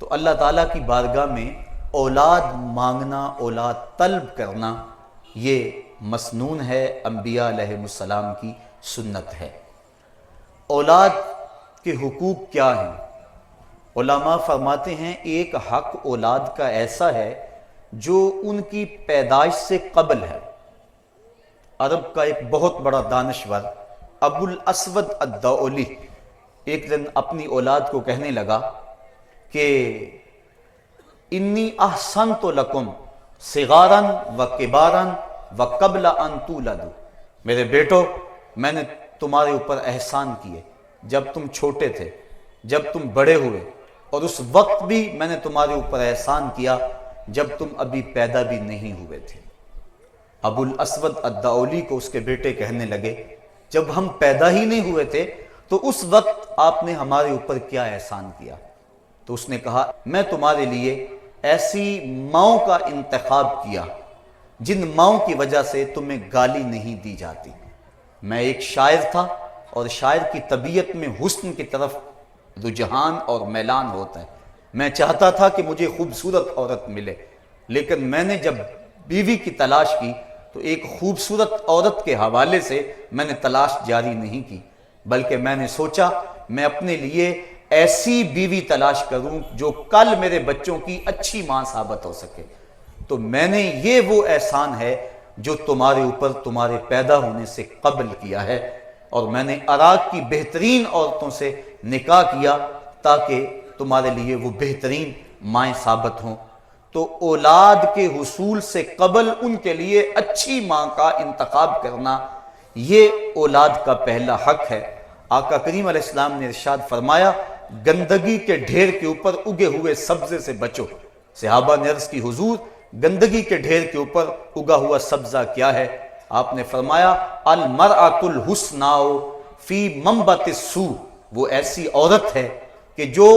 تو اللہ تعالیٰ کی بارگاہ میں اولاد مانگنا، اولاد طلب کرنا، یہ مسنون ہے، انبیاء علیہ السلام کی سنت ہے۔ اولاد کے حقوق کیا ہیں؟ علماء فرماتے ہیں ایک حق اولاد کا ایسا ہے جو ان کی پیدائش سے قبل ہے۔ عرب کا ایک بہت بڑا دانشور ابو الاسود الدؤلی ایک دن اپنی اولاد کو کہنے لگا کہ انی احسنت لکم صغارا و کبارا و قبل ان تولدوا، میرے بیٹو میں نے تمہارے اوپر احسان کیے جب تم چھوٹے تھے، جب تم بڑے ہوئے، اور اس وقت بھی میں نے تمہارے اوپر احسان کیا جب تم ابھی پیدا بھی نہیں ہوئے تھے۔ ابو الاسود الدؤلی کو اس کے بیٹے کہنے لگے جب ہم پیدا ہی نہیں ہوئے تھے تو اس وقت آپ نے ہمارے اوپر کیا احسان کیا؟ تو اس نے کہا میں تمہارے لیے ایسی ماؤں کا انتخاب کیا جن ماؤں کی وجہ سے تمہیں گالی نہیں دی جاتی۔ میں ایک شاعر تھا اور شاعر کی طبیعت میں حسن کی طرف رجحان اور میلان ہوتا ہے۔ میں چاہتا تھا کہ مجھے خوبصورت عورت ملے، لیکن میں نے جب بیوی کی تلاش کی تو ایک خوبصورت عورت کے حوالے سے میں نے تلاش جاری نہیں کی، بلکہ میں نے سوچا میں اپنے لیے ایسی بیوی تلاش کروں جو کل میرے بچوں کی اچھی ماں ثابت ہو سکے۔ تو میں نے یہ وہ احسان ہے جو تمہارے اوپر تمہارے پیدا ہونے سے قبل کیا ہے، اور میں نے عراق کی بہترین عورتوں سے نکاح کیا تاکہ تمہارے لیے وہ بہترین مائیں ثابت ہوں۔ تو اولاد کے حصول سے قبل ان کے لیے اچھی ماں کا انتخاب کرنا یہ اولاد کا پہلا حق ہے۔ آقا کریم علیہ السلام نے ارشاد فرمایا گندگی کے ڈھیر کے اوپر اگے ہوئے سبزے سے بچو۔ صحابہ نے عرض کی حضور گندگی کے ڈھیر کے اوپر اگا ہوا سبزہ کیا ہے؟ آپ نے فرمایا المرأۃ الحسناء فی منبت السوء، وہ ایسی عورت ہے کہ جو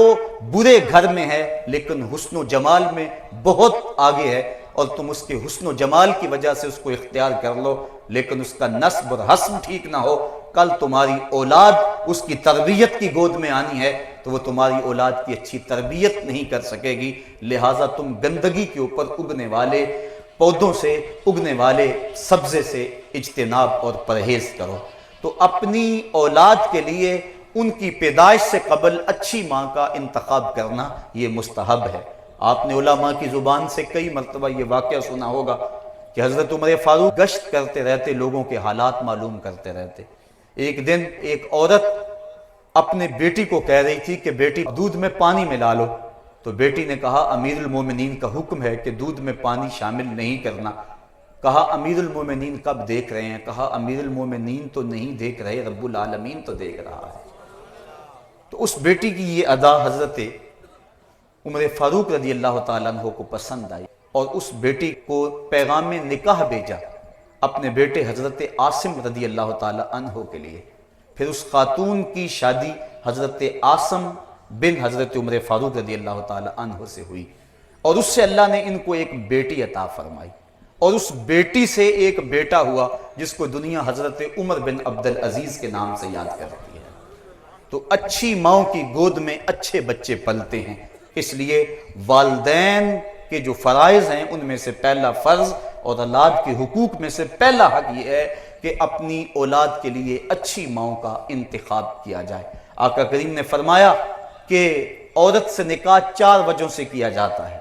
برے گھر میں ہے لیکن حسن و جمال میں بہت آگے ہے، اور تم اس کے حسن و جمال کی وجہ سے اس کو اختیار کر لو، لیکن اس کا نسب اور حسب ٹھیک نہ ہو، کل تمہاری اولاد اس کی تربیت کی گود میں آنی ہے تو وہ تمہاری اولاد کی اچھی تربیت نہیں کر سکے گی۔ لہٰذا تم گندگی کے اوپر اگنے والے پودوں سے، اگنے والے سبزے سے اجتناب اور پرہیز کرو۔ تو اپنی اولاد کے لیے ان کی پیدائش سے قبل اچھی ماں کا انتخاب کرنا یہ مستحب ہے۔ آپ نے علماء کی زبان سے کئی مرتبہ یہ واقعہ سنا ہوگا کہ حضرت عمر فاروق گشت کرتے رہتے، لوگوں کے حالات معلوم کرتے رہتے۔ ایک دن ایک عورت اپنے بیٹی کو کہہ رہی تھی کہ بیٹی دودھ میں پانی ملا لو، تو بیٹی نے کہا امیر المومنین کا حکم ہے کہ دودھ میں پانی شامل نہیں کرنا۔ کہا امیر المومنین کب دیکھ رہے ہیں؟ کہا امیر المومنین تو نہیں دیکھ رہے، رب العالمین تو دیکھ رہا ہے۔ تو اس بیٹی کی یہ ادا حضرت عمر فاروق رضی اللہ تعالیٰ عنہ کو پسند آئی، اور اس بیٹی کو پیغام نکاح بھیجا اپنے بیٹے حضرت عاصم رضی اللہ تعالیٰ عنہ کے لیے۔ پھر اس خاتون کی شادی حضرت عاصم بن حضرت عمر فاروق رضی اللہ تعالیٰ عنہ سے ہوئی، اور اس سے اللہ نے ان کو ایک بیٹی عطا فرمائی، اور اس بیٹی سے ایک بیٹا ہوا جس کو دنیا حضرت عمر بن عبدالعزیز کے نام سے یاد کرتی ہے۔ تو اچھی ماؤں کی گود میں اچھے بچے پلتے ہیں، اس لیے والدین کے جو فرائض ہیں ان میں سے پہلا فرض اور اولاد کے حقوق میں سے پہلا حق یہ ہے کہ اپنی اولاد کے لیے اچھی ماؤں کا انتخاب کیا جائے۔ آقا کریم نے فرمایا کہ عورت سے نکاح 4 وجہوں سے کیا جاتا ہے،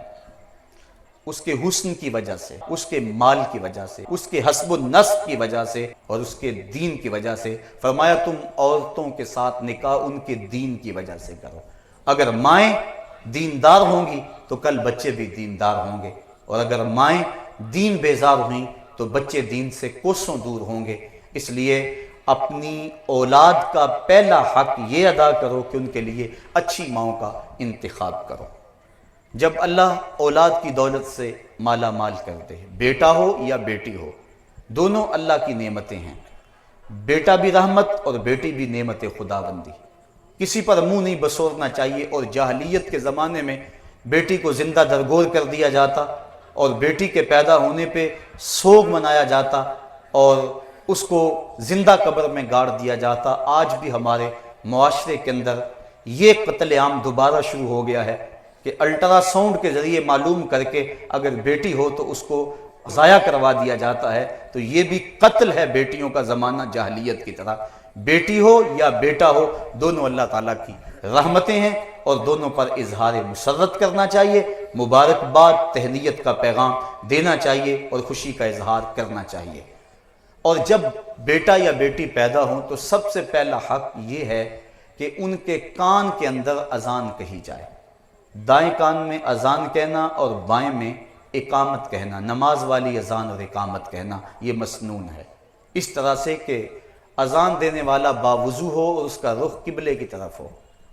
اس کے حسن کی وجہ سے، اس کے مال کی وجہ سے، اس کے حسب النسب کی وجہ سے، اور اس کے دین کی وجہ سے۔ فرمایا تم عورتوں کے ساتھ نکاح ان کے دین کی وجہ سے کرو۔ اگر مائیں دیندار ہوں گی تو کل بچے بھی دیندار ہوں گے، اور اگر مائیں دین بیزار ہوئیں تو بچے دین سے کوسوں دور ہوں گے۔ اس لیے اپنی اولاد کا پہلا حق یہ ادا کرو کہ ان کے لیے اچھی ماؤں کا انتخاب کرو۔ جب اللہ اولاد کی دولت سے مالا مال کرتے ہیں، بیٹا ہو یا بیٹی ہو، دونوں اللہ کی نعمتیں ہیں۔ بیٹا بھی رحمت اور بیٹی بھی نعمت خداوندی، کسی پر منہ نہیں بسورنا چاہیے۔ اور جاہلیت کے زمانے میں بیٹی کو زندہ درگور کر دیا جاتا، اور بیٹی کے پیدا ہونے پہ سوگ منایا جاتا، اور اس کو زندہ قبر میں گاڑ دیا جاتا۔ آج بھی ہمارے معاشرے کے اندر یہ قتل عام دوبارہ شروع ہو گیا ہے کہ الٹرا ساؤنڈ کے ذریعے معلوم کر کے اگر بیٹی ہو تو اس کو ضائع کروا دیا جاتا ہے، تو یہ بھی قتل ہے بیٹیوں کا زمانہ جاہلیت کی طرح۔ بیٹی ہو یا بیٹا ہو، دونوں اللہ تعالیٰ کی رحمتیں ہیں اور دونوں پر اظہار مسرت کرنا چاہیے، مبارکباد تہنیت کا پیغام دینا چاہیے اور خوشی کا اظہار کرنا چاہیے۔ اور جب بیٹا یا بیٹی پیدا ہوں تو سب سے پہلا حق یہ ہے کہ ان کے کان کے اندر اذان کہی جائے، دائیں کان میں اذان کہنا اور بائیں میں اقامت کہنا، نماز والی اذان اور اقامت کہنا، یہ مسنون ہے، اس طرح سے کہ اذان دینے والا باوضو ہو اور اس کا رخ قبلے کی طرف ہو،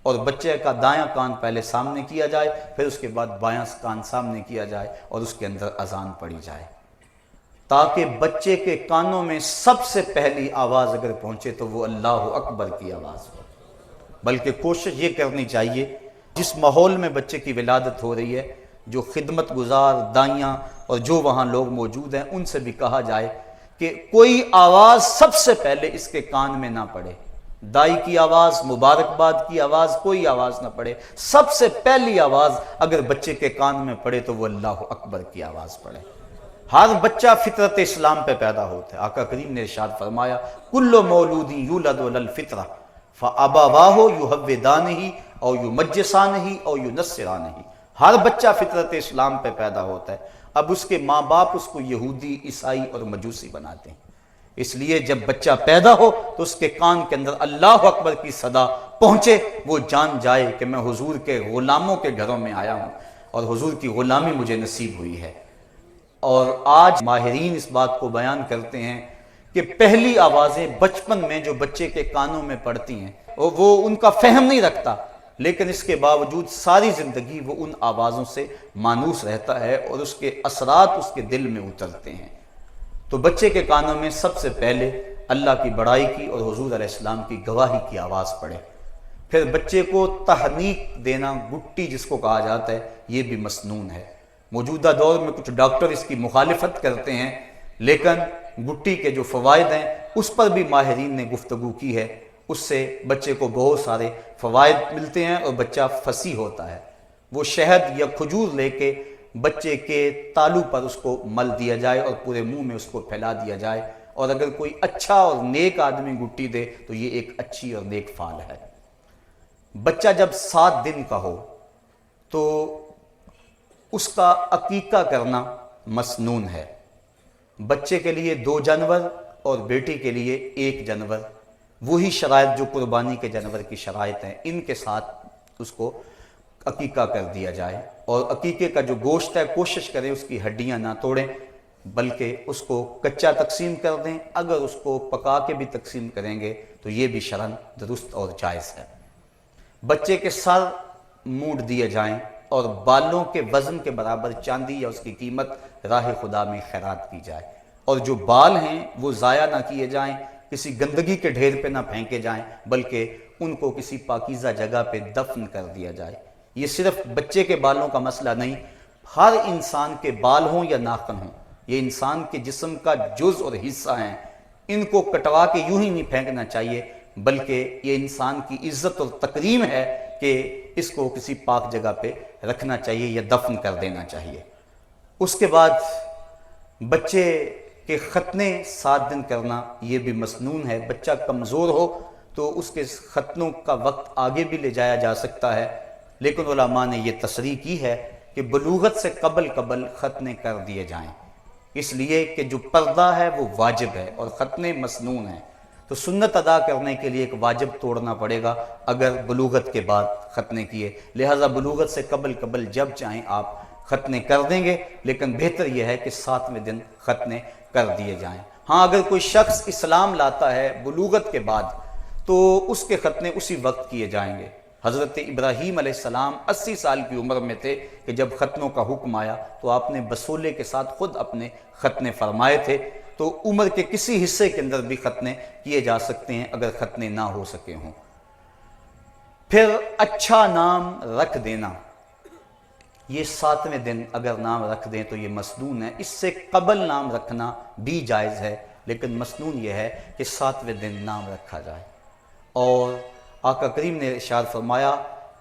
اور بچے کا دایاں کان پہلے سامنے کیا جائے، پھر اس کے بعد بایاں کان سامنے کیا جائے اور اس کے اندر اذان پڑھی جائے، تاکہ بچے کے کانوں میں سب سے پہلی آواز اگر پہنچے تو وہ اللہ اکبر کی آواز ہو۔ بلکہ کوشش یہ کرنی چاہیے جس ماحول میں بچے کی ولادت ہو رہی ہے، جو خدمت گزار دائیاں اور جو وہاں لوگ موجود ہیں، ان سے بھی کہا جائے کہ کوئی آواز سب سے پہلے اس کے کان میں نہ پڑے، دائی کی آواز، مبارکباد کی آواز، کوئی آواز نہ پڑے، سب سے پہلی آواز اگر بچے کے کان میں پڑے تو وہ اللہ اکبر کی آواز پڑے۔ ہر بچہ فطرت اسلام پہ پیدا ہوتا ہے، آقا کریم نے ارشاد فرمایا کل مولود یولد علی الفطرہ فابواہ یہودانہ او یمجسانہ او ینصرانہ، ہر بچہ فطرت اسلام پہ پیدا ہوتا ہے، اب اس کے ماں باپ اس کو یہودی، عیسائی اور مجوسی بناتے ہیں، اس لیے جب بچہ پیدا ہو تو اس کے کان کے اندر اللہ اکبر کی صدا پہنچے، وہ جان جائے کہ میں حضور کے غلاموں کے گھروں میں آیا ہوں اور حضور کی غلامی مجھے نصیب ہوئی ہے۔ اور آج ماہرین اس بات کو بیان کرتے ہیں کہ پہلی آوازیں بچپن میں جو بچے کے کانوں میں پڑتی ہیں وہ ان کا فہم نہیں رکھتا، لیکن اس کے باوجود ساری زندگی وہ ان آوازوں سے مانوس رہتا ہے اور اس کے اثرات اس کے دل میں اترتے ہیں۔ تو بچے کے کانوں میں سب سے پہلے اللہ کی بڑائی کی اور حضور علیہ السلام کی گواہی کی آواز پڑے، پھر بچے کو تحنیک دینا، گٹی جس کو کہا جاتا ہے، یہ بھی مسنون ہے۔ موجودہ دور میں کچھ ڈاکٹر اس کی مخالفت کرتے ہیں، لیکن گٹی کے جو فوائد ہیں اس پر بھی ماہرین نے گفتگو کی ہے، اس سے بچے کو بہت سارے فوائد ملتے ہیں اور بچہ فصیح ہوتا ہے۔ وہ شہد یا کھجور لے کے بچے کے تالو پر اس کو مل دیا جائے اور پورے منہ میں اس کو پھیلا دیا جائے، اور اگر کوئی اچھا اور نیک آدمی گٹی دے تو یہ ایک اچھی اور نیک فعل ہے۔ بچہ جب 7 دن کا ہو تو اس کا عقیقہ کرنا مسنون ہے، بچے کے لیے 2 جانور اور بیٹی کے لیے 1 جانور، وہی شرائط جو قربانی کے جانور کی شرائط ہیں، ان کے ساتھ اس کو عقیقہ کر دیا جائے، اور عقیقے کا جو گوشت ہے کوشش کریں اس کی ہڈیاں نہ توڑیں، بلکہ اس کو کچا تقسیم کر دیں، اگر اس کو پکا کے بھی تقسیم کریں گے تو یہ بھی شرعاً درست اور جائز ہے۔ بچے کے سر مونڈ دیے جائیں اور بالوں کے وزن کے برابر چاندی یا اس کی قیمت راہ خدا میں خیرات کی جائے، اور جو بال ہیں وہ ضائع نہ کیے جائیں، کسی گندگی کے ڈھیر پہ نہ پھینکے جائیں، بلکہ ان کو کسی پاکیزہ جگہ پہ دفن کر دیا جائے۔ یہ صرف بچے کے بالوں کا مسئلہ نہیں، ہر انسان کے بال ہوں یا ناخن ہوں، یہ انسان کے جسم کا جز اور حصہ ہیں، ان کو کٹوا کے یوں ہی نہیں پھینکنا چاہیے، بلکہ یہ انسان کی عزت اور تکریم ہے کہ اس کو کسی پاک جگہ پہ رکھنا چاہیے یا دفن کر دینا چاہیے۔ اس کے بعد بچے کے ختنے 7 دن کرنا یہ بھی مسنون ہے۔ بچہ کمزور ہو تو اس کے ختنوں کا وقت آگے بھی لے جایا جا سکتا ہے، لیکن علماء نے یہ تصریح کی ہے کہ بلوغت سے قبل ختنے کر دیے جائیں، اس لیے کہ جو پردہ ہے وہ واجب ہے اور ختنے مسنون ہیں، تو سنت ادا کرنے کے لیے ایک واجب توڑنا پڑے گا اگر بلوغت کے بعد ختنے کیے، لہٰذا بلوغت سے قبل جب چاہیں آپ ختنے کر دیں گے، لیکن بہتر یہ ہے کہ 7ویں دن ختنے کر دیے جائیں۔ ہاں اگر کوئی شخص اسلام لاتا ہے بلوغت کے بعد تو اس کے ختنے اسی وقت کیے جائیں گے۔ حضرت ابراہیم علیہ السلام 80 سال کی عمر میں تھے کہ جب ختنوں کا حکم آیا تو آپ نے بسولے کے ساتھ خود اپنے ختنے فرمائے تھے، تو عمر کے کسی حصے کے اندر بھی ختنے کیے جا سکتے ہیں اگر ختنے نہ ہو سکے ہوں۔ پھر اچھا نام رکھ دینا، یہ 7ویں دن اگر نام رکھ دیں تو یہ مسنون ہے، اس سے قبل نام رکھنا بھی جائز ہے، لیکن مسنون یہ ہے کہ 7ویں دن نام رکھا جائے۔ اور آقا کریم نے ارشاد فرمایا